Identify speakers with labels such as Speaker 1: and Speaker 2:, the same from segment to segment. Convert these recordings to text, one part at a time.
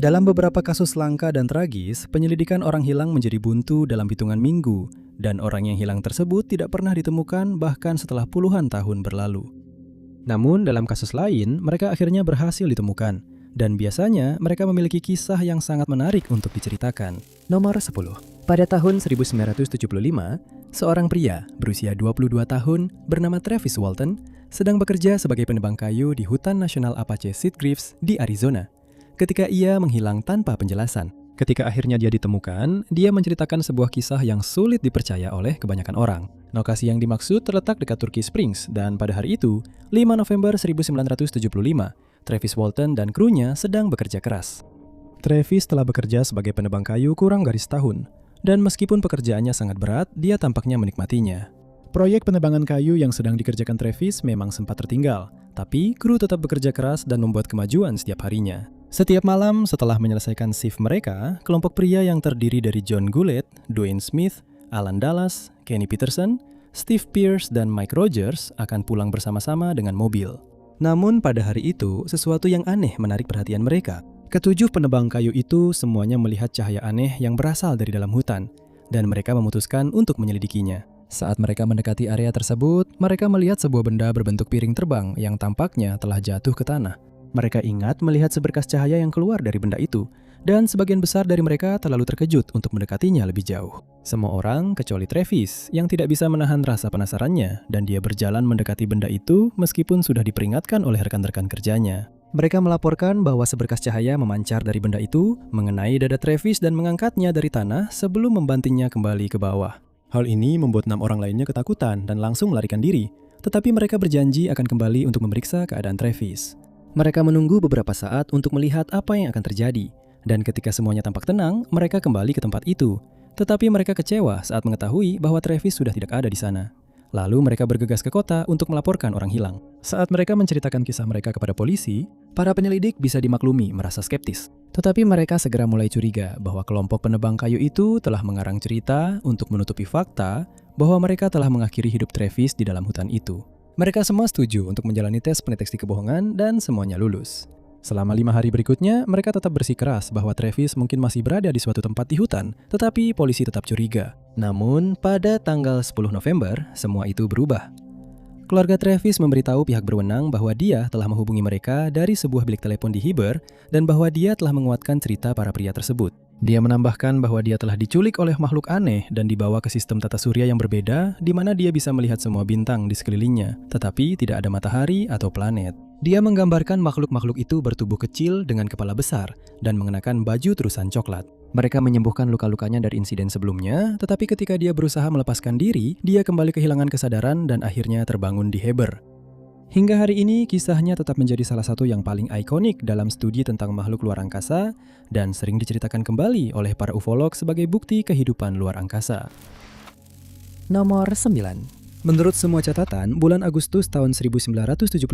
Speaker 1: Dalam beberapa kasus langka dan tragis, penyelidikan orang hilang menjadi buntu dalam hitungan minggu, dan orang yang hilang tersebut tidak pernah ditemukan bahkan setelah puluhan tahun berlalu. Namun, dalam kasus lain, mereka akhirnya berhasil ditemukan, dan biasanya mereka memiliki kisah yang sangat menarik untuk diceritakan. Nomor 10. Pada tahun 1975, seorang pria berusia 22 tahun bernama Travis Walton sedang bekerja sebagai penebang kayu di Hutan Nasional Apache Sitgreaves di Arizona. Ketika ia menghilang tanpa penjelasan. Ketika akhirnya dia ditemukan, dia menceritakan sebuah kisah yang sulit dipercaya oleh kebanyakan orang. Lokasi yang dimaksud terletak dekat Turkey Springs, dan pada hari itu, 5 November 1975, Travis Walton dan krunya sedang bekerja keras. Travis telah bekerja sebagai penebang kayu kurang dari setahun, dan meskipun pekerjaannya sangat berat, dia tampaknya menikmatinya. Proyek penebangan kayu yang sedang dikerjakan Travis memang sempat tertinggal, tapi kru tetap bekerja keras dan membuat kemajuan setiap harinya. Setiap malam setelah menyelesaikan shift mereka, kelompok pria yang terdiri dari John Goulet, Dwayne Smith, Alan Dallas, Kenny Peterson, Steve Pierce, dan Mike Rogers akan pulang bersama-sama dengan mobil. Namun pada hari itu, sesuatu yang aneh menarik perhatian mereka. Ketujuh penebang kayu itu semuanya melihat cahaya aneh yang berasal dari dalam hutan, dan mereka memutuskan untuk menyelidikinya. Saat mereka mendekati area tersebut, mereka melihat sebuah benda berbentuk piring terbang yang tampaknya telah jatuh ke tanah. Mereka ingat melihat seberkas cahaya yang keluar dari benda itu, dan sebagian besar dari mereka terlalu terkejut untuk mendekatinya lebih jauh. Semua orang, kecuali Travis, yang tidak bisa menahan rasa penasarannya, dan dia berjalan mendekati benda itu meskipun sudah diperingatkan oleh rekan-rekan kerjanya. Mereka melaporkan bahwa seberkas cahaya memancar dari benda itu, mengenai dada Travis dan mengangkatnya dari tanah sebelum membantingnya kembali ke bawah. Hal ini membuat 6 orang lainnya ketakutan dan langsung melarikan diri, tetapi mereka berjanji akan kembali untuk memeriksa keadaan Travis. Mereka menunggu beberapa saat untuk melihat apa yang akan terjadi, dan ketika semuanya tampak tenang, mereka kembali ke tempat itu. Tetapi mereka kecewa saat mengetahui bahwa Travis sudah tidak ada di sana. Lalu mereka bergegas ke kota untuk melaporkan orang hilang. Saat mereka menceritakan kisah mereka kepada polisi, para penyelidik bisa dimaklumi merasa skeptis. Tetapi mereka segera mulai curiga bahwa kelompok penebang kayu itu telah mengarang cerita untuk menutupi fakta bahwa mereka telah mengakhiri hidup Travis di dalam hutan itu. Mereka semua setuju untuk menjalani tes pendeteksi kebohongan dan semuanya lulus. Selama 5 hari berikutnya, mereka tetap bersikeras bahwa Travis mungkin masih berada di suatu tempat di hutan, tetapi polisi tetap curiga. Namun, pada tanggal 10 November, semua itu berubah. Keluarga Travis memberitahu pihak berwenang bahwa dia telah menghubungi mereka dari sebuah bilik telepon di Heber dan bahwa dia telah menguatkan cerita para pria tersebut. Dia menambahkan bahwa dia telah diculik oleh makhluk aneh dan dibawa ke sistem tata surya yang berbeda di mana dia bisa melihat semua bintang di sekelilingnya, tetapi tidak ada matahari atau planet. Dia menggambarkan makhluk-makhluk itu bertubuh kecil dengan kepala besar dan mengenakan baju terusan coklat. Mereka menyembuhkan luka-lukanya dari insiden sebelumnya, tetapi ketika dia berusaha melepaskan diri, dia kembali kehilangan kesadaran dan akhirnya terbangun di Heber. Hingga hari ini, kisahnya tetap menjadi salah satu yang paling ikonik dalam studi tentang makhluk luar angkasa dan sering diceritakan kembali oleh para ufolog sebagai bukti kehidupan luar angkasa. Nomor 9. Menurut semua catatan, bulan Agustus tahun 1976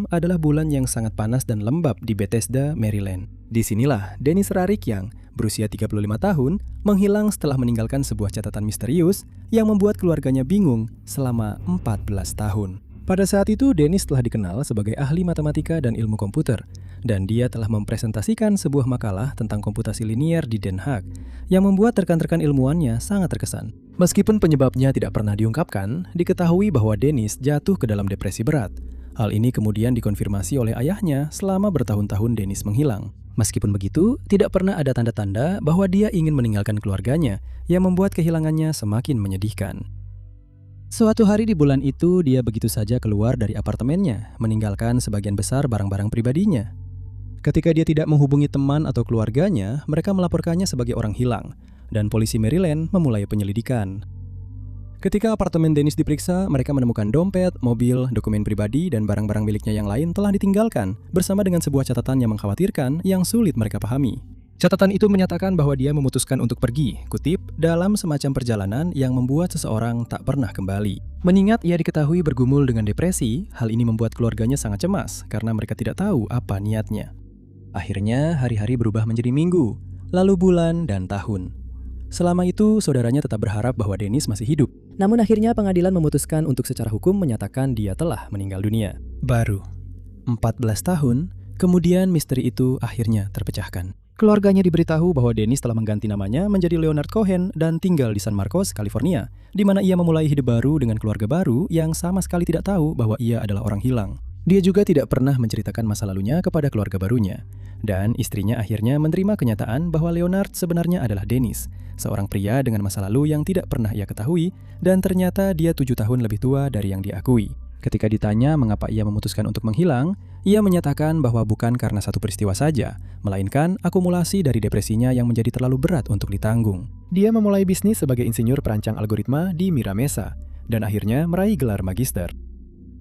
Speaker 1: adalah bulan yang sangat panas dan lembab di Bethesda, Maryland. Disinilah Dennis Rarik yang berusia 35 tahun menghilang setelah meninggalkan sebuah catatan misterius yang membuat keluarganya bingung selama 14 tahun. Pada saat itu, Dennis telah dikenal sebagai ahli matematika dan ilmu komputer, dan dia telah mempresentasikan sebuah makalah tentang komputasi linier di Den Haag, yang membuat rekan-rekan ilmuwannya sangat terkesan. Meskipun penyebabnya tidak pernah diungkapkan, diketahui bahwa Dennis jatuh ke dalam depresi berat. Hal ini kemudian dikonfirmasi oleh ayahnya selama bertahun-tahun Dennis menghilang. Meskipun begitu, tidak pernah ada tanda-tanda bahwa dia ingin meninggalkan keluarganya, yang membuat kehilangannya semakin menyedihkan. Suatu hari di bulan itu, dia begitu saja keluar dari apartemennya, meninggalkan sebagian besar barang-barang pribadinya. Ketika dia tidak menghubungi teman atau keluarganya, mereka melaporkannya sebagai orang hilang, dan polisi Maryland memulai penyelidikan. Ketika apartemen Dennis diperiksa, mereka menemukan dompet, mobil, dokumen pribadi, dan barang-barang miliknya yang lain telah ditinggalkan, bersama dengan sebuah catatan yang mengkhawatirkan yang sulit mereka pahami. Catatan itu menyatakan bahwa dia memutuskan untuk pergi, kutip, dalam semacam perjalanan yang membuat seseorang tak pernah kembali. Mengingat ia diketahui bergumul dengan depresi, hal ini membuat keluarganya sangat cemas karena mereka tidak tahu apa niatnya. Akhirnya, hari-hari berubah menjadi minggu, lalu bulan dan tahun. Selama itu, saudaranya tetap berharap bahwa Dennis masih hidup. Namun akhirnya pengadilan memutuskan untuk secara hukum menyatakan dia telah meninggal dunia. Baru 14 tahun, kemudian misteri itu akhirnya terpecahkan. Keluarganya diberitahu bahwa Dennis telah mengganti namanya menjadi Leonard Cohen dan tinggal di San Marcos, California, di mana ia memulai hidup baru dengan keluarga baru yang sama sekali tidak tahu bahwa ia adalah orang hilang. Dia juga tidak pernah menceritakan masa lalunya kepada keluarga barunya. Dan istrinya akhirnya menerima kenyataan bahwa Leonard sebenarnya adalah Dennis, seorang pria dengan masa lalu yang tidak pernah ia ketahui, dan ternyata dia 7 tahun lebih tua dari yang diakui. Ketika ditanya mengapa ia memutuskan untuk menghilang, ia menyatakan bahwa bukan karena satu peristiwa saja, melainkan akumulasi dari depresinya yang menjadi terlalu berat untuk ditanggung. Dia memulai bisnis sebagai insinyur perancang algoritma di Mira Mesa, dan akhirnya meraih gelar magister.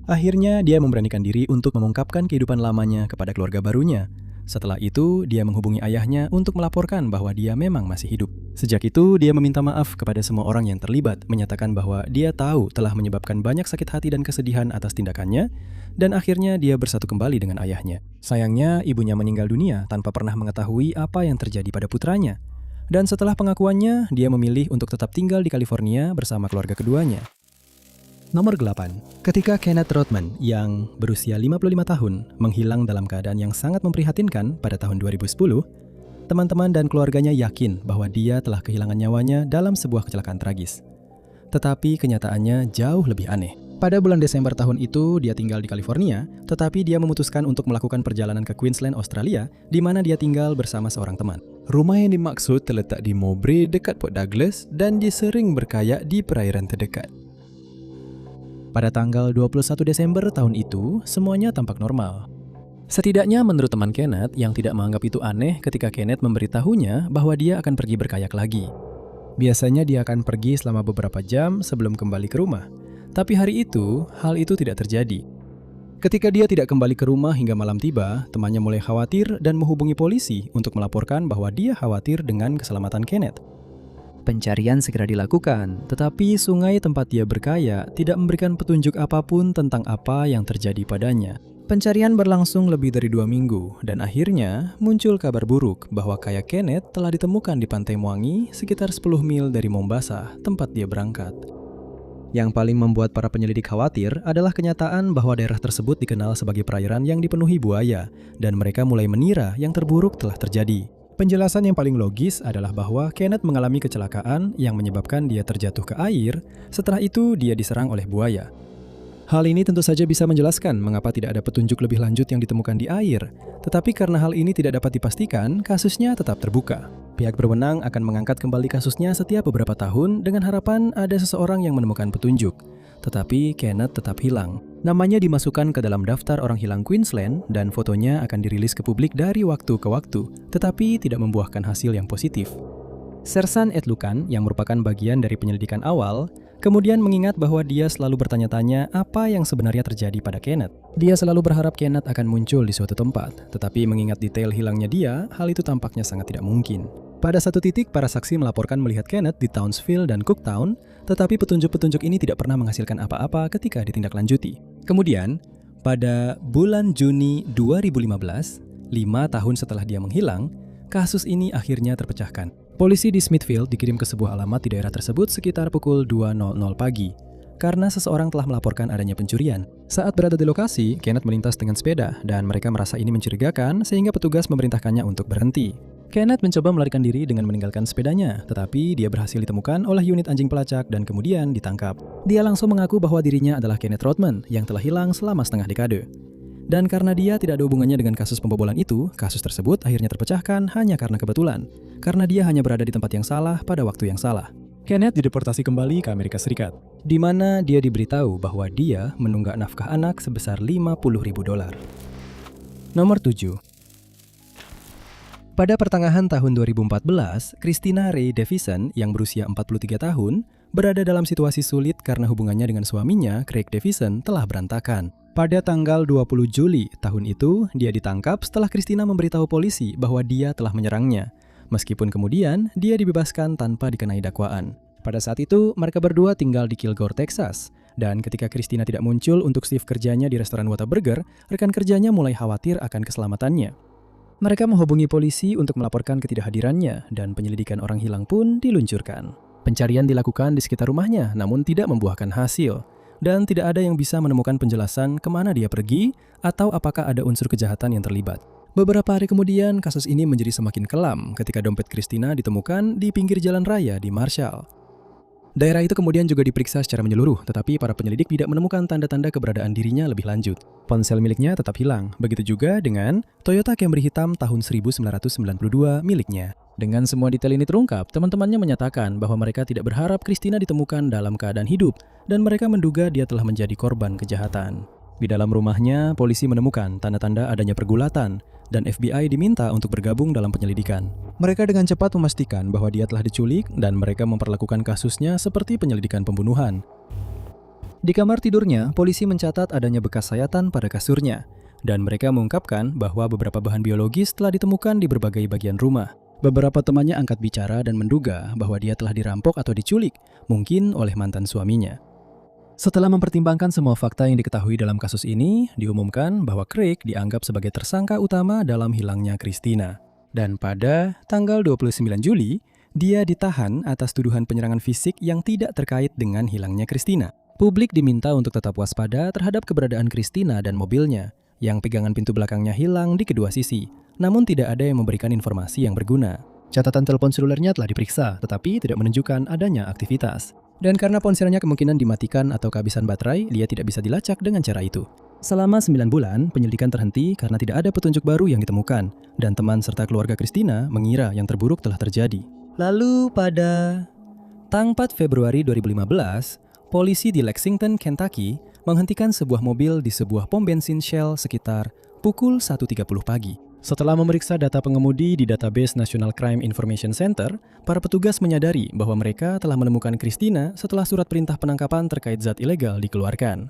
Speaker 1: Akhirnya dia memberanikan diri untuk mengungkapkan kehidupan lamanya kepada keluarga barunya. Setelah itu, dia menghubungi ayahnya untuk melaporkan bahwa dia memang masih hidup. Sejak itu, dia meminta maaf kepada semua orang yang terlibat, menyatakan bahwa dia tahu telah menyebabkan banyak sakit hati dan kesedihan atas tindakannya, dan akhirnya dia bersatu kembali dengan ayahnya. Sayangnya, ibunya meninggal dunia tanpa pernah mengetahui apa yang terjadi pada putranya. Dan setelah pengakuannya, dia memilih untuk tetap tinggal di California bersama keluarga keduanya. Nomor 8. Ketika Kenneth Rothman yang berusia 55 tahun menghilang dalam keadaan yang sangat memprihatinkan pada tahun 2010, teman-teman dan keluarganya yakin bahwa dia telah kehilangan nyawanya dalam sebuah kecelakaan tragis. Tetapi kenyataannya jauh lebih aneh. Pada bulan Desember tahun itu, dia tinggal di California, tetapi dia memutuskan untuk melakukan perjalanan ke Queensland, Australia, di mana dia tinggal bersama seorang teman. Rumah yang dimaksud terletak di Mowbray dekat Port Douglas dan dia sering berkayak di perairan terdekat. Pada tanggal 21 Desember tahun itu, semuanya tampak normal. Setidaknya menurut teman Kenneth yang tidak menganggap itu aneh ketika Kenneth memberitahunya bahwa dia akan pergi berkayak lagi. Biasanya dia akan pergi selama beberapa jam sebelum kembali ke rumah. Tapi hari itu, hal itu tidak terjadi. Ketika dia tidak kembali ke rumah hingga malam tiba, temannya mulai khawatir dan menghubungi polisi untuk melaporkan bahwa dia khawatir dengan keselamatan Kenneth. Pencarian segera dilakukan, tetapi sungai tempat dia berkayak tidak memberikan petunjuk apapun tentang apa yang terjadi padanya. Pencarian berlangsung lebih dari 2 minggu, dan akhirnya muncul kabar buruk bahwa kayak Kenneth telah ditemukan di Pantai Mwangi sekitar 10 mil dari Mombasa, tempat dia berangkat. Yang paling membuat para penyelidik khawatir adalah kenyataan bahwa daerah tersebut dikenal sebagai perairan yang dipenuhi buaya, dan mereka mulai mengira yang terburuk telah terjadi. Penjelasan yang paling logis adalah bahwa Kenneth mengalami kecelakaan yang menyebabkan dia terjatuh ke air, setelah itu dia diserang oleh buaya. Hal ini tentu saja bisa menjelaskan mengapa tidak ada petunjuk lebih lanjut yang ditemukan di air, tetapi karena hal ini tidak dapat dipastikan, kasusnya tetap terbuka. Pihak berwenang akan mengangkat kembali kasusnya setiap beberapa tahun dengan harapan ada seseorang yang menemukan petunjuk. Tetapi Kenneth tetap hilang. Namanya dimasukkan ke dalam daftar orang hilang Queensland dan fotonya akan dirilis ke publik dari waktu ke waktu, tetapi tidak membuahkan hasil yang positif. Sersan Ed Lucan, yang merupakan bagian dari penyelidikan awal, kemudian mengingat bahwa dia selalu bertanya-tanya apa yang sebenarnya terjadi pada Kenneth. Dia selalu berharap Kenneth akan muncul di suatu tempat, tetapi mengingat detail hilangnya dia, hal itu tampaknya sangat tidak mungkin. Pada satu titik, para saksi melaporkan melihat Kenneth di Townsville dan Cooktown, tetapi petunjuk-petunjuk ini tidak pernah menghasilkan apa-apa ketika ditindaklanjuti. Kemudian, pada bulan Juni 2015, 5 tahun setelah dia menghilang, kasus ini akhirnya terpecahkan. Polisi di Smithfield dikirim ke sebuah alamat di daerah tersebut sekitar pukul 2.00 pagi, karena seseorang telah melaporkan adanya pencurian. Saat berada di lokasi, Kenneth melintas dengan sepeda, dan mereka merasa ini mencurigakan sehingga petugas memerintahkannya untuk berhenti. Kenneth mencoba melarikan diri dengan meninggalkan sepedanya, tetapi dia berhasil ditemukan oleh unit anjing pelacak dan kemudian ditangkap. Dia langsung mengaku bahwa dirinya adalah Kenneth Rothman yang telah hilang selama setengah dekade. Dan karena dia tidak ada hubungannya dengan kasus pembobolan itu, kasus tersebut akhirnya terpecahkan hanya karena kebetulan, karena dia hanya berada di tempat yang salah pada waktu yang salah. Kenneth dideportasi kembali ke Amerika Serikat, di mana dia diberitahu bahwa dia menunggak nafkah anak sebesar $50.000. Nomor 7. Pada pertengahan tahun 2014, Christina Ray Davison yang berusia 43 tahun berada dalam situasi sulit karena hubungannya dengan suaminya, Craig Davison, telah berantakan. Pada tanggal 20 Juli tahun itu, dia ditangkap setelah Christina memberitahu polisi bahwa dia telah menyerangnya. Meskipun kemudian, dia dibebaskan tanpa dikenai dakwaan. Pada saat itu, mereka berdua tinggal di Kilgore, Texas. Dan ketika Christina tidak muncul untuk shift kerjanya di restoran Whataburger, rekan kerjanya mulai khawatir akan keselamatannya. Mereka menghubungi polisi untuk melaporkan ketidakhadirannya, dan penyelidikan orang hilang pun diluncurkan. Pencarian dilakukan di sekitar rumahnya, namun tidak membuahkan hasil. Dan tidak ada yang bisa menemukan penjelasan kemana dia pergi, atau apakah ada unsur kejahatan yang terlibat. Beberapa hari kemudian, kasus ini menjadi semakin kelam ketika dompet Christina ditemukan di pinggir jalan raya di Marshall. Daerah itu kemudian juga diperiksa secara menyeluruh, tetapi para penyelidik tidak menemukan tanda-tanda keberadaan dirinya lebih lanjut. Ponsel miliknya tetap hilang, begitu juga dengan Toyota Camry hitam tahun 1992 miliknya. Dengan semua detail ini terungkap, teman-temannya menyatakan bahwa mereka tidak berharap Christina ditemukan dalam keadaan hidup, dan mereka menduga dia telah menjadi korban kejahatan. Di dalam rumahnya, polisi menemukan tanda-tanda adanya pergulatan, dan FBI diminta untuk bergabung dalam penyelidikan. Mereka dengan cepat memastikan bahwa dia telah diculik dan mereka memperlakukan kasusnya seperti penyelidikan pembunuhan. Di kamar tidurnya, polisi mencatat adanya bekas sayatan pada kasurnya, dan mereka mengungkapkan bahwa beberapa bahan biologis telah ditemukan di berbagai bagian rumah. Beberapa temannya angkat bicara dan menduga bahwa dia telah dirampok atau diculik, mungkin oleh mantan suaminya. Setelah mempertimbangkan semua fakta yang diketahui dalam kasus ini, diumumkan bahwa Craig dianggap sebagai tersangka utama dalam hilangnya Christina. Dan pada tanggal 29 Juli, dia ditahan atas tuduhan penyerangan fisik yang tidak terkait dengan hilangnya Christina. Publik diminta untuk tetap waspada terhadap keberadaan Christina dan mobilnya, yang pegangan pintu belakangnya hilang di kedua sisi, namun tidak ada yang memberikan informasi yang berguna. Catatan telepon selulernya telah diperiksa, tetapi tidak menunjukkan adanya aktivitas. Dan karena ponselnya kemungkinan dimatikan atau kehabisan baterai, dia tidak bisa dilacak dengan cara itu. Selama 9 bulan, penyelidikan terhenti karena tidak ada petunjuk baru yang ditemukan, dan teman serta keluarga Christina mengira yang terburuk telah terjadi. Lalu pada tanggal 4 Februari 2015, polisi di Lexington, Kentucky menghentikan sebuah mobil di sebuah pom bensin Shell sekitar pukul 1.30 pagi. Setelah memeriksa data pengemudi di database National Crime Information Center, para petugas menyadari bahwa mereka telah menemukan Christina setelah surat perintah penangkapan terkait zat ilegal dikeluarkan.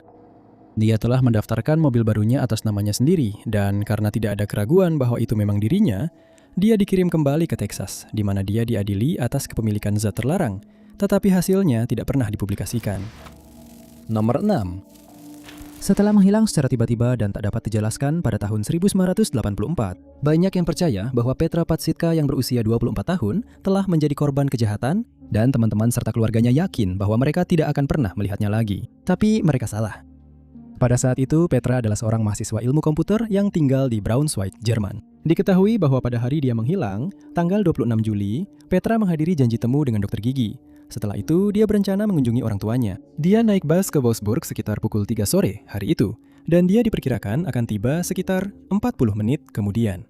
Speaker 1: Dia telah mendaftarkan mobil barunya atas namanya sendiri, dan karena tidak ada keraguan bahwa itu memang dirinya, dia dikirim kembali ke Texas, di mana dia diadili atas kepemilikan zat terlarang, tetapi hasilnya tidak pernah dipublikasikan. Nomor 6. Setelah menghilang secara tiba-tiba dan tak dapat dijelaskan pada tahun 1984, banyak yang percaya bahwa Petra Patsitka yang berusia 24 tahun telah menjadi korban kejahatan, dan teman-teman serta keluarganya yakin bahwa mereka tidak akan pernah melihatnya lagi. Tapi mereka salah. Pada saat itu, Petra adalah seorang mahasiswa ilmu komputer yang tinggal di Braunschweig, Jerman. Diketahui bahwa pada hari dia menghilang, tanggal 26 Juli, Petra menghadiri janji temu dengan dokter gigi. Setelah itu, dia berencana mengunjungi orang tuanya. Dia naik bus ke Wolfsburg sekitar pukul 3 sore hari itu, dan dia diperkirakan akan tiba sekitar 40 menit kemudian.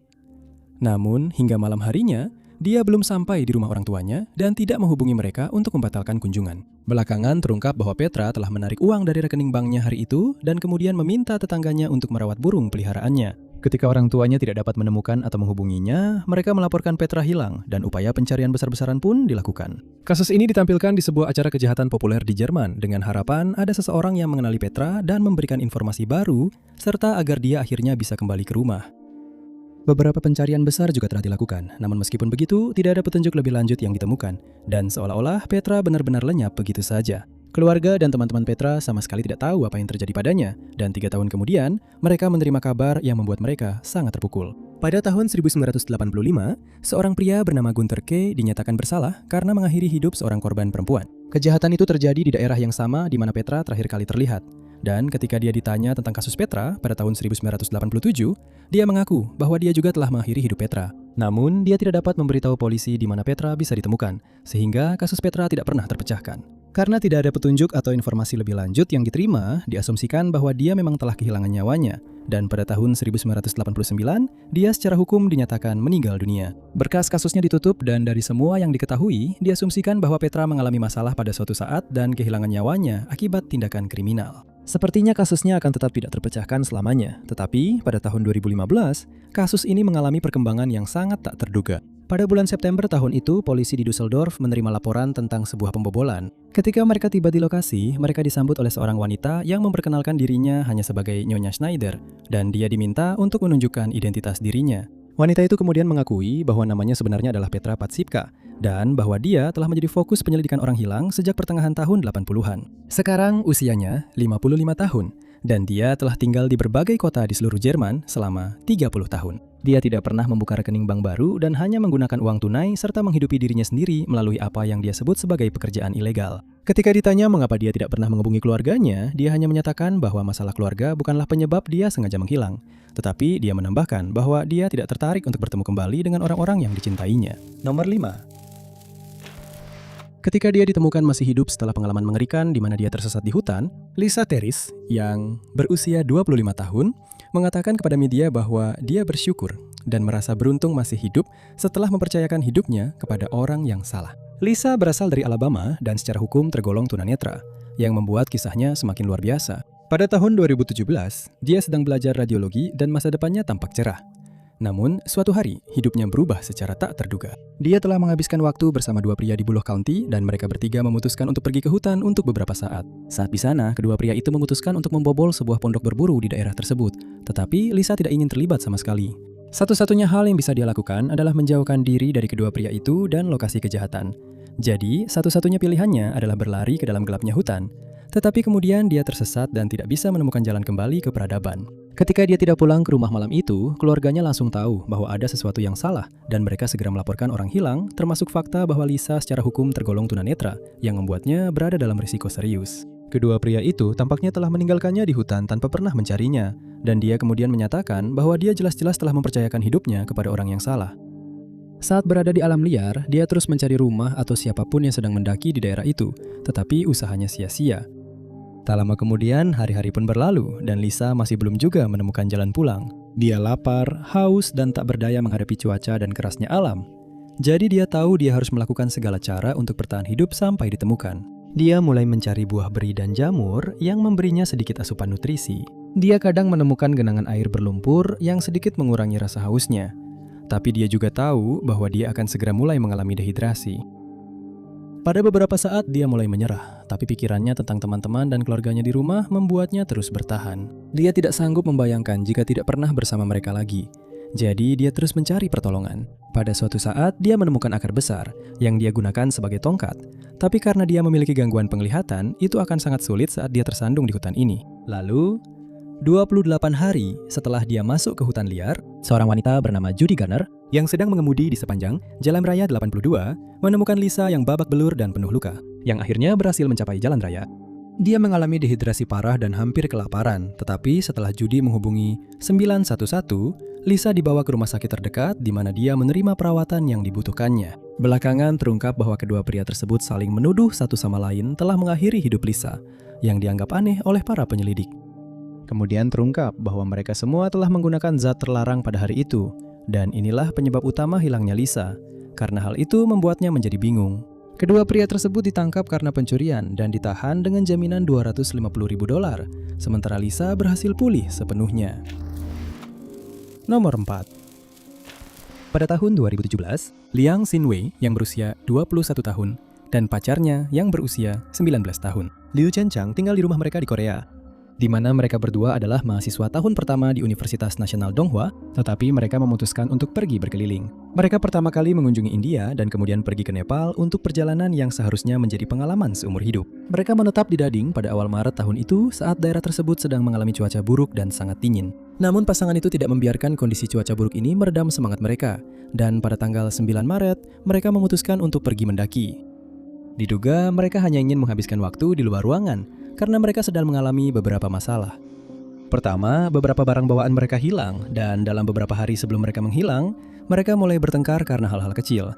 Speaker 1: Namun, hingga malam harinya, dia belum sampai di rumah orang tuanya dan tidak menghubungi mereka untuk membatalkan kunjungan. Belakangan terungkap bahwa Petra telah menarik uang dari rekening banknya hari itu dan kemudian meminta tetangganya untuk merawat burung peliharaannya. Ketika orang tuanya tidak dapat menemukan atau menghubunginya, mereka melaporkan Petra hilang dan upaya pencarian besar-besaran pun dilakukan. Kasus ini ditampilkan di sebuah acara kejahatan populer di Jerman dengan harapan ada seseorang yang mengenali Petra dan memberikan informasi baru serta agar dia akhirnya bisa kembali ke rumah. Beberapa pencarian besar juga telah dilakukan, namun meskipun begitu, tidak ada petunjuk lebih lanjut yang ditemukan, dan seolah-olah Petra benar-benar lenyap begitu saja. Keluarga dan teman-teman Petra sama sekali tidak tahu apa yang terjadi padanya, dan 3 tahun kemudian, mereka menerima kabar yang membuat mereka sangat terpukul. Pada tahun 1985, seorang pria bernama Gunther K. dinyatakan bersalah karena mengakhiri hidup seorang korban perempuan. Kejahatan itu terjadi di daerah yang sama di mana Petra terakhir kali terlihat. Dan ketika dia ditanya tentang kasus Petra pada tahun 1987, dia mengaku bahwa dia juga telah mengakhiri hidup Petra. Namun, dia tidak dapat memberitahu polisi di mana Petra bisa ditemukan, sehingga kasus Petra tidak pernah terpecahkan. Karena tidak ada petunjuk atau informasi lebih lanjut yang diterima, diasumsikan bahwa dia memang telah kehilangan nyawanya. Dan pada tahun 1989, dia secara hukum dinyatakan meninggal dunia. Berkas kasusnya ditutup dan dari semua yang diketahui, diasumsikan bahwa Petra mengalami masalah pada suatu saat dan kehilangan nyawanya akibat tindakan kriminal. Sepertinya kasusnya akan tetap tidak terpecahkan selamanya, tetapi pada tahun 2015, kasus ini mengalami perkembangan yang sangat tak terduga. Pada bulan September tahun itu, polisi di Düsseldorf menerima laporan tentang sebuah pembobolan. Ketika mereka tiba di lokasi, mereka disambut oleh seorang wanita yang memperkenalkan dirinya hanya sebagai Nyonya Schneider, dan dia diminta untuk menunjukkan identitas dirinya. Wanita itu kemudian mengakui bahwa namanya sebenarnya adalah Petra Patsitka, dan bahwa dia telah menjadi fokus penyelidikan orang hilang sejak pertengahan tahun 80-an. Sekarang usianya 55 tahun, dan dia telah tinggal di berbagai kota di seluruh Jerman selama 30 tahun. Dia tidak pernah membuka rekening bank baru dan hanya menggunakan uang tunai serta menghidupi dirinya sendiri melalui apa yang dia sebut sebagai pekerjaan ilegal. Ketika ditanya mengapa dia tidak pernah menghubungi keluarganya, dia hanya menyatakan bahwa masalah keluarga bukanlah penyebab dia sengaja menghilang. Tetapi dia menambahkan bahwa dia tidak tertarik untuk bertemu kembali dengan orang-orang yang dicintainya. Nomor 5. Ketika dia ditemukan masih hidup setelah pengalaman mengerikan di mana dia tersesat di hutan, Lisa Terris yang berusia 25 tahun mengatakan kepada media bahwa dia bersyukur dan merasa beruntung masih hidup setelah mempercayakan hidupnya kepada orang yang salah. Lisa berasal dari Alabama dan secara hukum tergolong tunanetra, yang membuat kisahnya semakin luar biasa. Pada tahun 2017, dia sedang belajar radiologi dan masa depannya tampak cerah. Namun, suatu hari, hidupnya berubah secara tak terduga. Dia telah menghabiskan waktu bersama dua pria di Bullock County dan mereka bertiga memutuskan untuk pergi ke hutan untuk beberapa saat. Saat di sana, kedua pria itu memutuskan untuk membobol sebuah pondok berburu di daerah tersebut. Tetapi, Lisa tidak ingin terlibat sama sekali. Satu-satunya hal yang bisa dia lakukan adalah menjauhkan diri dari kedua pria itu dan lokasi kejahatan. Jadi, satu-satunya pilihannya adalah berlari ke dalam gelapnya hutan. Tetapi kemudian dia tersesat dan tidak bisa menemukan jalan kembali ke peradaban. Ketika dia tidak pulang ke rumah malam itu, keluarganya langsung tahu bahwa ada sesuatu yang salah dan mereka segera melaporkan orang hilang, termasuk fakta bahwa Lisa secara hukum tergolong tunanetra, yang membuatnya berada dalam risiko serius. Kedua pria itu tampaknya telah meninggalkannya di hutan tanpa pernah mencarinya, dan dia kemudian menyatakan bahwa dia jelas-jelas telah mempercayakan hidupnya kepada orang yang salah. Saat berada di alam liar, dia terus mencari rumah atau siapapun yang sedang mendaki di daerah itu, tetapi usahanya sia-sia. Tak lama kemudian, hari-hari pun berlalu, dan Lisa masih belum juga menemukan jalan pulang. Dia lapar, haus, dan tak berdaya menghadapi cuaca dan kerasnya alam. Jadi dia tahu dia harus melakukan segala cara untuk bertahan hidup sampai ditemukan. Dia mulai mencari buah beri dan jamur yang memberinya sedikit asupan nutrisi. Dia kadang menemukan genangan air berlumpur yang sedikit mengurangi rasa hausnya. Tapi dia juga tahu bahwa dia akan segera mulai mengalami dehidrasi. Pada beberapa saat dia mulai menyerah, tapi pikirannya tentang teman-teman dan keluarganya di rumah membuatnya terus bertahan. Dia tidak sanggup membayangkan jika tidak pernah bersama mereka lagi. Jadi dia terus mencari pertolongan. Pada suatu saat dia menemukan akar besar yang dia gunakan sebagai tongkat. Tapi karena dia memiliki gangguan penglihatan, itu akan sangat sulit saat dia tersandung di hutan ini. Lalu 28 hari setelah dia masuk ke hutan liar, seorang wanita bernama Judy Garner yang sedang mengemudi di sepanjang Jalan Raya 82 menemukan Lisa yang babak belur dan penuh luka, yang akhirnya berhasil mencapai jalan raya. Dia mengalami dehidrasi parah dan hampir kelaparan, tetapi setelah Judy menghubungi 911, Lisa dibawa ke rumah sakit terdekat di mana dia menerima perawatan yang dibutuhkannya. Belakangan terungkap bahwa kedua pria tersebut saling menuduh satu sama lain telah mengakhiri hidup Lisa, yang dianggap aneh oleh para penyelidik. Kemudian terungkap bahwa mereka semua telah menggunakan zat terlarang pada hari itu, dan inilah penyebab utama hilangnya Lisa. Karena hal itu membuatnya menjadi bingung. Kedua pria tersebut ditangkap karena pencurian dan ditahan dengan jaminan $250.000, sementara Lisa berhasil pulih sepenuhnya. Nomor 4. Pada tahun 2017, Liang Xinwei yang berusia 21 tahun dan pacarnya yang berusia 19 tahun, Liu Chenchang, tinggal di rumah mereka di Korea, di mana mereka berdua adalah mahasiswa tahun pertama di Universitas Nasional Donghua, tetapi mereka memutuskan untuk pergi berkeliling. Mereka pertama kali mengunjungi India dan kemudian pergi ke Nepal untuk perjalanan yang seharusnya menjadi pengalaman seumur hidup. Mereka menetap di Dading pada awal Maret tahun itu saat daerah tersebut sedang mengalami cuaca buruk dan sangat dingin. Namun pasangan itu tidak membiarkan kondisi cuaca buruk ini meredam semangat mereka, dan pada tanggal 9 Maret, mereka memutuskan untuk pergi mendaki. Diduga mereka hanya ingin menghabiskan waktu di luar ruangan, karena mereka sedang mengalami beberapa masalah. Pertama, beberapa barang bawaan mereka hilang, dan dalam beberapa hari sebelum mereka menghilang, mereka mulai bertengkar karena hal-hal kecil.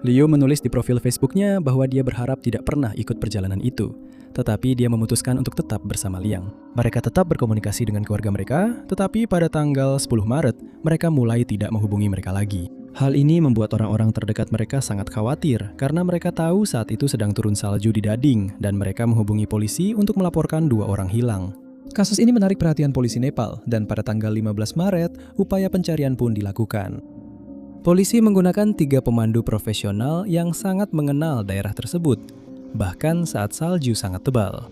Speaker 1: Liu menulis di profil Facebooknya bahwa dia berharap tidak pernah ikut perjalanan itu, tetapi dia memutuskan untuk tetap bersama Liang. Mereka tetap berkomunikasi dengan keluarga mereka, tetapi pada tanggal 10 Maret, mereka mulai tidak menghubungi mereka lagi. Hal ini membuat orang-orang terdekat mereka sangat khawatir karena mereka tahu saat itu sedang turun salju di Dading dan mereka menghubungi polisi untuk melaporkan 2 orang hilang. Kasus ini menarik perhatian polisi Nepal dan pada tanggal 15 Maret, upaya pencarian pun dilakukan. Polisi menggunakan 3 pemandu profesional yang sangat mengenal daerah tersebut, bahkan saat salju sangat tebal.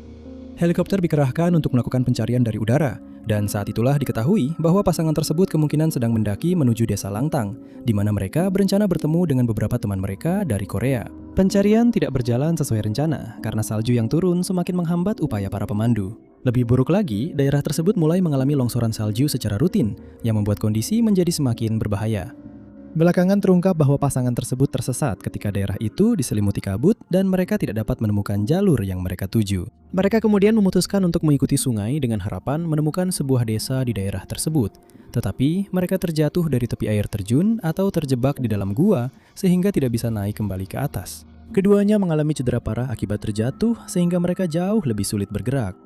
Speaker 1: Helikopter dikerahkan untuk melakukan pencarian dari udara, dan saat itulah diketahui bahwa pasangan tersebut kemungkinan sedang mendaki menuju desa Langtang, di mana mereka berencana bertemu dengan beberapa teman mereka dari Korea. Pencarian tidak berjalan sesuai rencana, karena salju yang turun semakin menghambat upaya para pemandu. Lebih buruk lagi, daerah tersebut mulai mengalami longsoran salju secara rutin, yang membuat kondisi menjadi semakin berbahaya. Belakangan terungkap bahwa pasangan tersebut tersesat ketika daerah itu diselimuti kabut dan mereka tidak dapat menemukan jalur yang mereka tuju. Mereka kemudian memutuskan untuk mengikuti sungai dengan harapan menemukan sebuah desa di daerah tersebut. Tetapi mereka terjatuh dari tepi air terjun atau terjebak di dalam gua sehingga tidak bisa naik kembali ke atas. Keduanya mengalami cedera parah akibat terjatuh sehingga mereka jauh lebih sulit bergerak.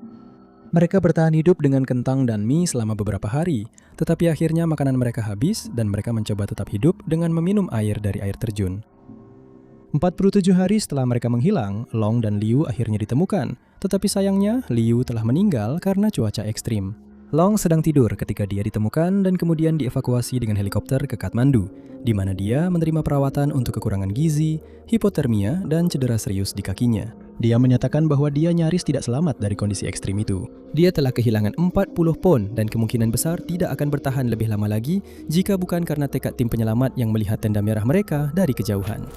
Speaker 1: Mereka bertahan hidup dengan kentang dan mie selama beberapa hari, tetapi akhirnya makanan mereka habis dan mereka mencoba tetap hidup dengan meminum air dari air terjun. 47 hari setelah mereka menghilang, Long dan Liu akhirnya ditemukan, tetapi sayangnya Liu telah meninggal karena cuaca ekstrim. Long sedang tidur ketika dia ditemukan dan kemudian dievakuasi dengan helikopter ke Kathmandu, di mana dia menerima perawatan untuk kekurangan gizi, hipotermia, dan cedera serius di kakinya. Dia menyatakan bahwa dia nyaris tidak selamat dari kondisi ekstrim itu. Dia telah kehilangan 40 pon dan kemungkinan besar tidak akan bertahan lebih lama lagi jika bukan karena tekad tim penyelamat yang melihat tenda merah mereka dari kejauhan.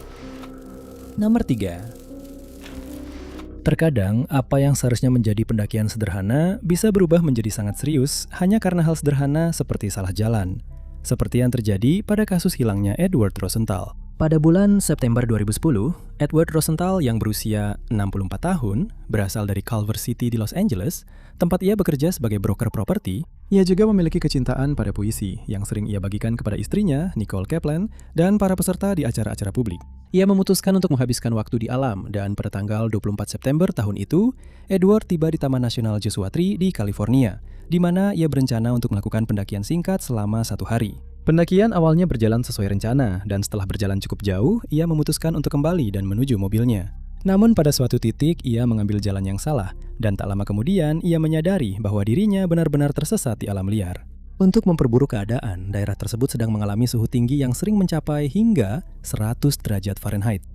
Speaker 1: Nomor 3. Terkadang, apa yang seharusnya menjadi pendakian sederhana bisa berubah menjadi sangat serius hanya karena hal sederhana seperti salah jalan. Seperti yang terjadi pada kasus hilangnya Edward Rosenthal. Pada bulan September 2010, Edward Rosenthal yang berusia 64 tahun, berasal dari Culver City di Los Angeles, tempat ia bekerja sebagai broker properti. Ia juga memiliki kecintaan pada puisi yang sering ia bagikan kepada istrinya, Nicole Kaplan, dan para peserta di acara-acara publik. Ia memutuskan untuk menghabiskan waktu di alam dan pada tanggal 24 September tahun itu, Edward tiba di Taman Nasional Joshua Tree di California, di mana ia berencana untuk melakukan pendakian singkat selama 1 hari. Pendakian awalnya berjalan sesuai rencana, dan setelah berjalan cukup jauh, ia memutuskan untuk kembali dan menuju mobilnya. Namun pada suatu titik, ia mengambil jalan yang salah, dan tak lama kemudian ia menyadari bahwa dirinya benar-benar tersesat di alam liar. Untuk memperburuk keadaan, daerah tersebut sedang mengalami suhu tinggi yang sering mencapai hingga 100 derajat Fahrenheit.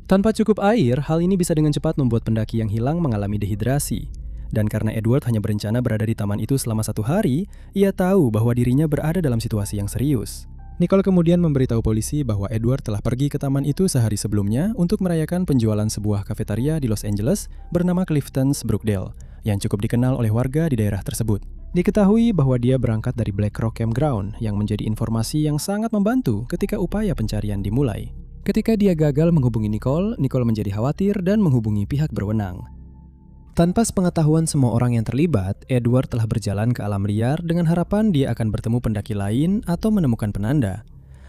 Speaker 1: Tanpa cukup air, hal ini bisa dengan cepat membuat pendaki yang hilang mengalami dehidrasi. Dan karena Edward hanya berencana berada di taman itu selama 1 hari, ia tahu bahwa dirinya berada dalam situasi yang serius. Nicole kemudian memberitahu polisi bahwa Edward telah pergi ke taman itu sehari sebelumnya untuk merayakan penjualan sebuah kafetaria di Los Angeles bernama Clifton's Brookdale, yang cukup dikenal oleh warga di daerah tersebut. Diketahui bahwa dia berangkat dari Black Rock Campground, yang menjadi informasi yang sangat membantu ketika upaya pencarian dimulai. Ketika dia gagal menghubungi Nicole, Nicole menjadi khawatir dan menghubungi pihak berwenang. Tanpa sepengetahuan semua orang yang terlibat, Edward telah berjalan ke alam liar dengan harapan dia akan bertemu pendaki lain atau menemukan penanda.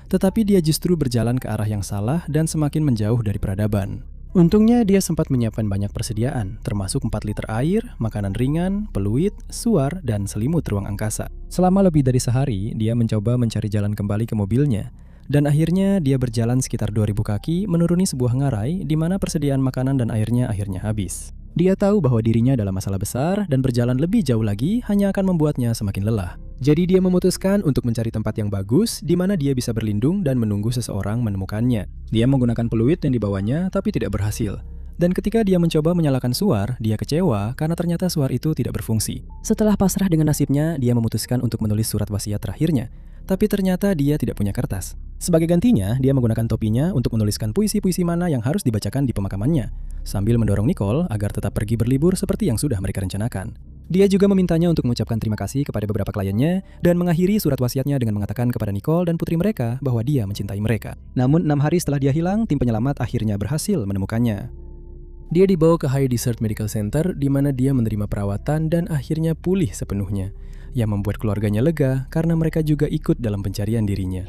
Speaker 1: Tetapi dia justru berjalan ke arah yang salah dan semakin menjauh dari peradaban. Untungnya dia sempat menyiapkan banyak persediaan, termasuk 4 liter air, makanan ringan, peluit, suar, dan selimut ruang angkasa. Selama lebih dari sehari, dia mencoba mencari jalan kembali ke mobilnya. Dan akhirnya dia berjalan sekitar 2000 kaki menuruni sebuah ngarai di mana persediaan makanan dan airnya akhirnya habis. Dia tahu bahwa dirinya dalam masalah besar dan berjalan lebih jauh lagi hanya akan membuatnya semakin lelah. Jadi dia memutuskan untuk mencari tempat yang bagus di mana dia bisa berlindung dan menunggu seseorang menemukannya. Dia menggunakan peluit yang dibawanya tapi tidak berhasil. Dan ketika dia mencoba menyalakan suar, dia kecewa karena ternyata suar itu tidak berfungsi. Setelah pasrah dengan nasibnya, dia memutuskan untuk menulis surat wasiat terakhirnya. Tapi ternyata dia tidak punya kertas. Sebagai gantinya, dia menggunakan topinya untuk menuliskan puisi-puisi mana yang harus dibacakan di pemakamannya, sambil mendorong Nicole agar tetap pergi berlibur seperti yang sudah mereka rencanakan. Dia juga memintanya untuk mengucapkan terima kasih kepada beberapa kliennya dan mengakhiri surat wasiatnya dengan mengatakan kepada Nicole dan putri mereka bahwa dia mencintai mereka. Namun 6 hari setelah dia hilang, tim penyelamat akhirnya berhasil menemukannya. Dia dibawa ke High Desert Medical Center di mana dia menerima perawatan dan akhirnya pulih sepenuhnya, yang membuat keluarganya lega karena mereka juga ikut dalam pencarian dirinya.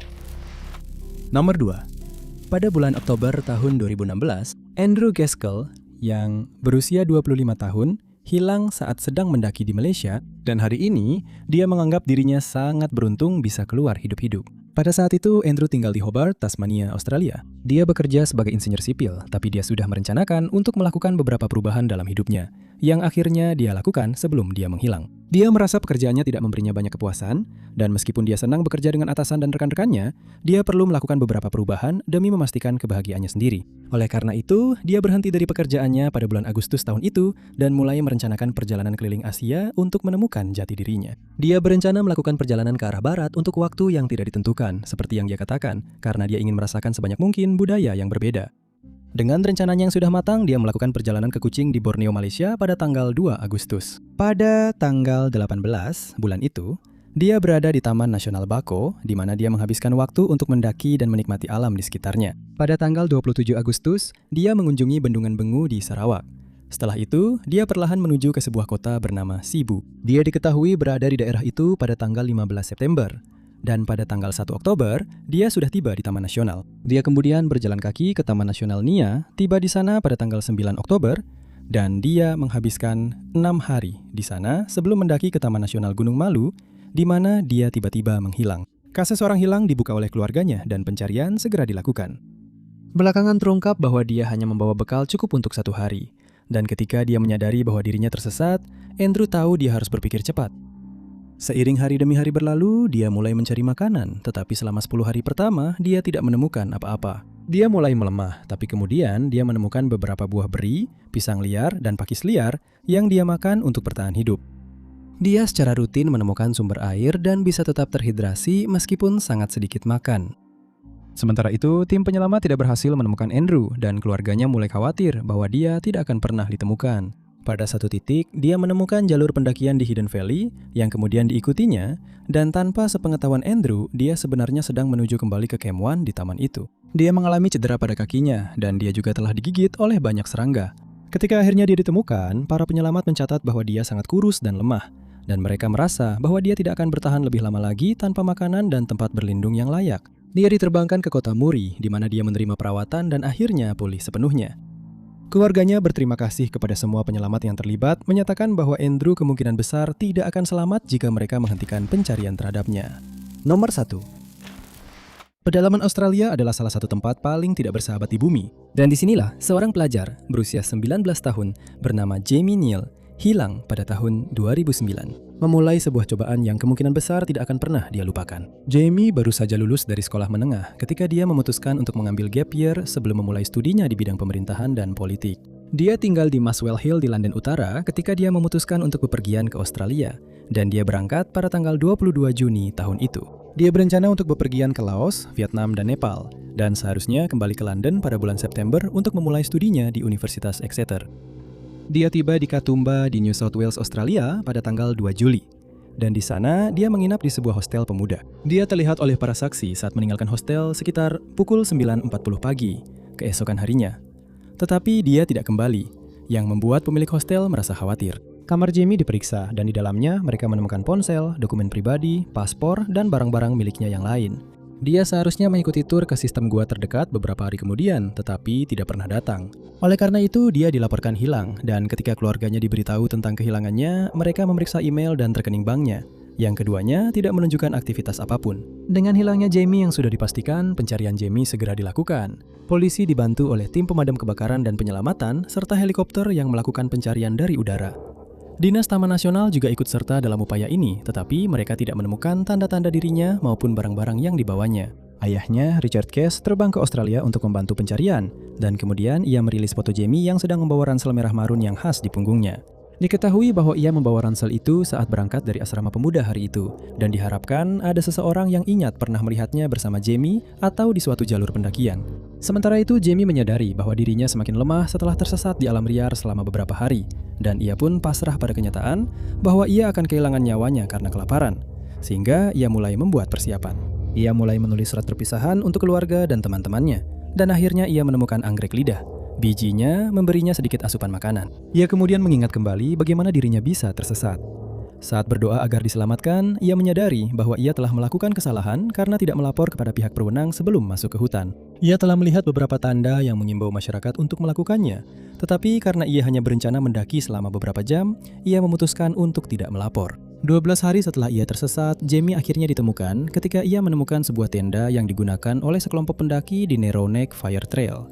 Speaker 1: Nomor 2. Pada bulan Oktober tahun 2016, Andrew Gaskell yang berusia 25 tahun hilang saat sedang mendaki di Malaysia, dan hari ini dia menganggap dirinya sangat beruntung bisa keluar hidup-hidup. Pada saat itu, Andrew tinggal di Hobart, Tasmania, Australia. Dia bekerja sebagai insinyur sipil, tapi dia sudah merencanakan untuk melakukan beberapa perubahan dalam hidupnya, yang akhirnya dia lakukan sebelum dia menghilang. Dia merasa pekerjaannya tidak memberinya banyak kepuasan, dan meskipun dia senang bekerja dengan atasan dan rekan-rekannya, dia perlu melakukan beberapa perubahan demi memastikan kebahagiaannya sendiri. Oleh karena itu, dia berhenti dari pekerjaannya pada bulan Agustus tahun itu dan mulai merencanakan perjalanan keliling Asia untuk menemukan jati dirinya. Dia berencana melakukan perjalanan ke arah barat untuk waktu yang tidak ditentukan, seperti yang dia katakan, karena dia ingin merasakan sebanyak mungkin budaya yang berbeda. Dengan rencananya yang sudah matang, dia melakukan perjalanan ke Kuching di Borneo, Malaysia pada tanggal 2 Agustus. Pada tanggal 18 bulan itu, Dia berada di Taman Nasional Bako, di mana dia menghabiskan waktu untuk mendaki dan menikmati alam di sekitarnya. Pada tanggal 27 Agustus, dia mengunjungi Bendungan Bengu di Sarawak. Setelah itu, dia perlahan menuju ke sebuah kota bernama Sibu. Dia diketahui berada di daerah itu pada tanggal 15 September. Dan pada tanggal 1 Oktober, dia sudah tiba di Taman Nasional. Dia kemudian berjalan kaki ke Taman Nasional Nia, tiba di sana pada tanggal 9 Oktober, dan dia menghabiskan 6 hari di sana sebelum mendaki ke Taman Nasional Gunung Malu, di mana dia tiba-tiba menghilang. Kasus orang hilang dibuka oleh keluarganya dan pencarian segera dilakukan. Belakangan terungkap bahwa dia hanya membawa bekal cukup untuk 1 hari. Dan ketika dia menyadari bahwa dirinya tersesat, Andrew tahu dia harus berpikir cepat. Seiring hari demi hari berlalu, dia mulai mencari makanan, tetapi selama 10 hari pertama, dia tidak menemukan apa-apa. Dia mulai melemah, tapi kemudian dia menemukan beberapa buah beri, pisang liar, dan pakis liar yang dia makan untuk bertahan hidup. Dia secara rutin menemukan sumber air dan bisa tetap terhidrasi meskipun sangat sedikit makan. Sementara itu, tim penyelamat tidak berhasil menemukan Andrew dan keluarganya mulai khawatir bahwa dia tidak akan pernah ditemukan. Pada satu titik, dia menemukan jalur pendakian di Hidden Valley yang kemudian diikutinya, dan tanpa sepengetahuan Andrew, dia sebenarnya sedang menuju kembali ke Camp 1 di taman itu. Dia mengalami cedera pada kakinya dan dia juga telah digigit oleh banyak serangga. Ketika akhirnya dia ditemukan, para penyelamat mencatat bahwa dia sangat kurus dan lemah. Dan mereka merasa bahwa dia tidak akan bertahan lebih lama lagi tanpa makanan dan tempat berlindung yang layak. Dia diterbangkan ke kota Muri, di mana dia menerima perawatan dan akhirnya pulih sepenuhnya. Keluarganya berterima kasih kepada semua penyelamat yang terlibat, menyatakan bahwa Andrew kemungkinan besar tidak akan selamat jika mereka menghentikan pencarian terhadapnya. Nomor 1. Pedalaman Australia adalah salah satu tempat paling tidak bersahabat di bumi. Dan disinilah seorang pelajar berusia 19 tahun bernama Jamie Neal hilang pada tahun 2009, memulai sebuah cobaan yang kemungkinan besar tidak akan pernah dia lupakan. Jamie baru saja lulus dari sekolah menengah ketika dia memutuskan untuk mengambil gap year sebelum memulai studinya di bidang pemerintahan dan politik. Dia tinggal di Muswell Hill di London Utara ketika dia memutuskan untuk bepergian ke Australia, dan dia berangkat pada tanggal 22 Juni tahun itu. Dia berencana untuk bepergian ke Laos, Vietnam, dan Nepal, dan seharusnya kembali ke London pada bulan September untuk memulai studinya di Universitas Exeter. Dia tiba di Katoomba di New South Wales, Australia pada tanggal 2 Juli. Dan di sana, dia menginap di sebuah hostel pemuda. Dia terlihat oleh para saksi saat meninggalkan hostel sekitar pukul 9.40 pagi, keesokan harinya. Tetapi dia tidak kembali, yang membuat pemilik hostel merasa khawatir. Kamar Jamie diperiksa, dan di dalamnya mereka menemukan ponsel, dokumen pribadi, paspor, dan barang-barang miliknya yang lain. Dia seharusnya mengikuti tur ke sistem gua terdekat beberapa hari kemudian, tetapi tidak pernah datang. Oleh karena itu, dia dilaporkan hilang, dan ketika keluarganya diberitahu tentang kehilangannya, mereka memeriksa email dan rekening banknya. Yang keduanya tidak menunjukkan aktivitas apapun. Dengan hilangnya Jamie yang sudah dipastikan, pencarian Jamie segera dilakukan. Polisi dibantu oleh tim pemadam kebakaran dan penyelamatan, serta helikopter yang melakukan pencarian dari udara. Dinas Taman Nasional juga ikut serta dalam upaya ini, tetapi mereka tidak menemukan tanda-tanda dirinya maupun barang-barang yang dibawanya. Ayahnya, Richard Case, terbang ke Australia untuk membantu pencarian, dan kemudian ia merilis foto Jamie yang sedang membawa ransel merah marun yang khas di punggungnya. Diketahui bahwa ia membawa ransel itu saat berangkat dari asrama pemuda hari itu, dan diharapkan ada seseorang yang ingat pernah melihatnya bersama Jamie atau di suatu jalur pendakian. Sementara itu, Jamie menyadari bahwa dirinya semakin lemah setelah tersesat di alam liar selama beberapa hari, dan ia pun pasrah pada kenyataan bahwa ia akan kehilangan nyawanya karena kelaparan, sehingga ia mulai membuat persiapan. Ia mulai menulis surat perpisahan untuk keluarga dan teman-temannya, dan akhirnya ia menemukan anggrek lidah. Bijinya memberinya sedikit asupan makanan. Ia kemudian mengingat kembali bagaimana dirinya bisa tersesat. Saat berdoa agar diselamatkan, ia menyadari bahwa ia telah melakukan kesalahan karena tidak melapor kepada pihak berwenang sebelum masuk ke hutan. Ia telah melihat beberapa tanda yang mengimbau masyarakat untuk melakukannya, tetapi karena ia hanya berencana mendaki selama beberapa jam, ia memutuskan untuk tidak melapor. 12 hari setelah ia tersesat, Jamie akhirnya ditemukan ketika ia menemukan sebuah tenda yang digunakan oleh sekelompok pendaki di Narrow Neck Fire Trail.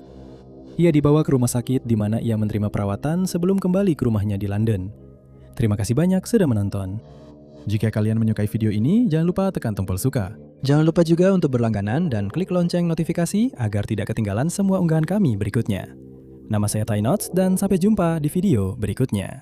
Speaker 1: Ia dibawa ke rumah sakit di mana ia menerima perawatan sebelum kembali ke rumahnya di London. Terima kasih banyak sudah menonton. Jika kalian menyukai video ini, jangan lupa tekan tombol suka. Jangan lupa juga untuk berlangganan dan klik lonceng notifikasi agar tidak ketinggalan semua unggahan kami berikutnya. Nama saya Ty Notes dan sampai jumpa di video berikutnya.